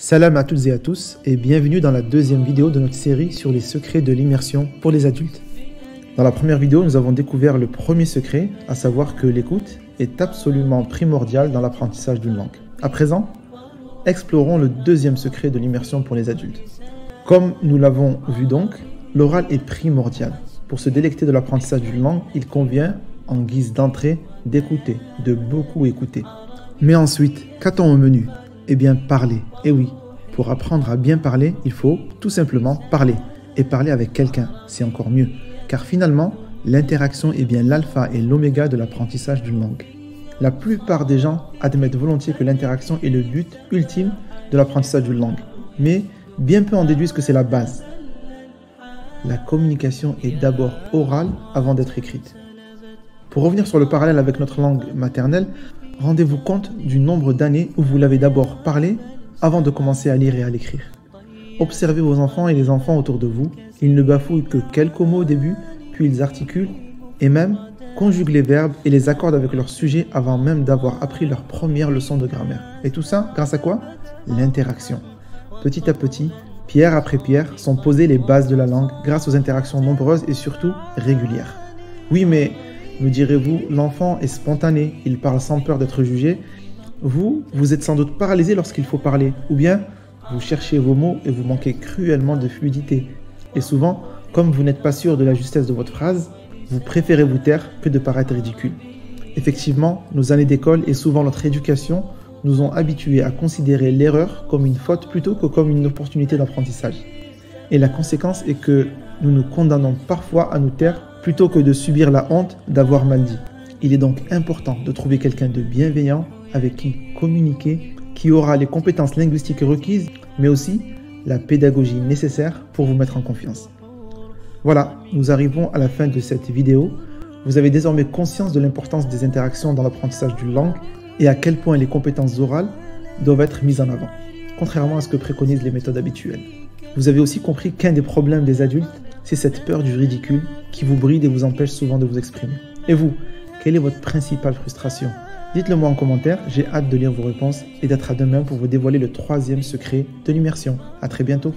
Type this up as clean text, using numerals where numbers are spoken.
Salam à toutes et à tous et bienvenue dans la deuxième vidéo de notre série sur les secrets de l'immersion pour les adultes. Dans la première vidéo, nous avons découvert le premier secret, à savoir que l'écoute est absolument primordiale dans l'apprentissage d'une langue. À présent, explorons le deuxième secret de l'immersion pour les adultes. Comme nous l'avons vu donc, l'oral est primordial. Pour se délecter de l'apprentissage d'une langue, il convient, en guise d'entrée, d'écouter, de beaucoup écouter. Mais ensuite, qu'a-t-on au menu ? Eh bien, parler. Et oui, pour apprendre à bien parler, il faut tout simplement parler. Et parler avec quelqu'un, c'est encore mieux. Car finalement, l'interaction est bien l'alpha et l'oméga de l'apprentissage d'une langue. La plupart des gens admettent volontiers que l'interaction est le but ultime de l'apprentissage d'une langue. Mais bien peu en déduisent que c'est la base. La communication est d'abord orale avant d'être écrite. Pour revenir sur le parallèle avec notre langue maternelle, rendez-vous compte du nombre d'années où vous l'avez d'abord parlé avant de commencer à lire et à l'écrire. Observez vos enfants et les enfants autour de vous. Ils ne bafouillent que quelques mots au début, puis ils articulent et même conjuguent les verbes et les accordent avec leur sujet avant même d'avoir appris leur première leçon de grammaire. Et tout ça, grâce à quoi ? L'interaction. Petit à petit, pierre après pierre, sont posées les bases de la langue grâce aux interactions nombreuses et surtout régulières. Oui, mais me direz-vous, l'enfant est spontané, il parle sans peur d'être jugé. Vous êtes sans doute paralysé lorsqu'il faut parler, ou bien vous cherchez vos mots et vous manquez cruellement de fluidité. Et souvent, comme vous n'êtes pas sûr de la justesse de votre phrase, vous préférez vous taire que de paraître ridicule. Effectivement, nos années d'école et souvent notre éducation nous ont habitués à considérer l'erreur comme une faute plutôt que comme une opportunité d'apprentissage. Et la conséquence est que nous nous condamnons parfois à nous taire plutôt que de subir la honte d'avoir mal dit. Il est donc important de trouver quelqu'un de bienveillant avec qui communiquer, qui aura les compétences linguistiques requises, mais aussi la pédagogie nécessaire pour vous mettre en confiance. Voilà, nous arrivons à la fin de cette vidéo. Vous avez désormais conscience de l'importance des interactions dans l'apprentissage d'une langue et à quel point les compétences orales doivent être mises en avant, contrairement à ce que préconisent les méthodes habituelles. Vous avez aussi compris qu'un des problèmes des adultes, c'est cette peur du ridicule qui vous bride et vous empêche souvent de vous exprimer. Et vous, quelle est votre principale frustration ? Dites-le moi en commentaire, j'ai hâte de lire vos réponses et d'être à demain pour vous dévoiler le troisième secret de l'immersion. À très bientôt.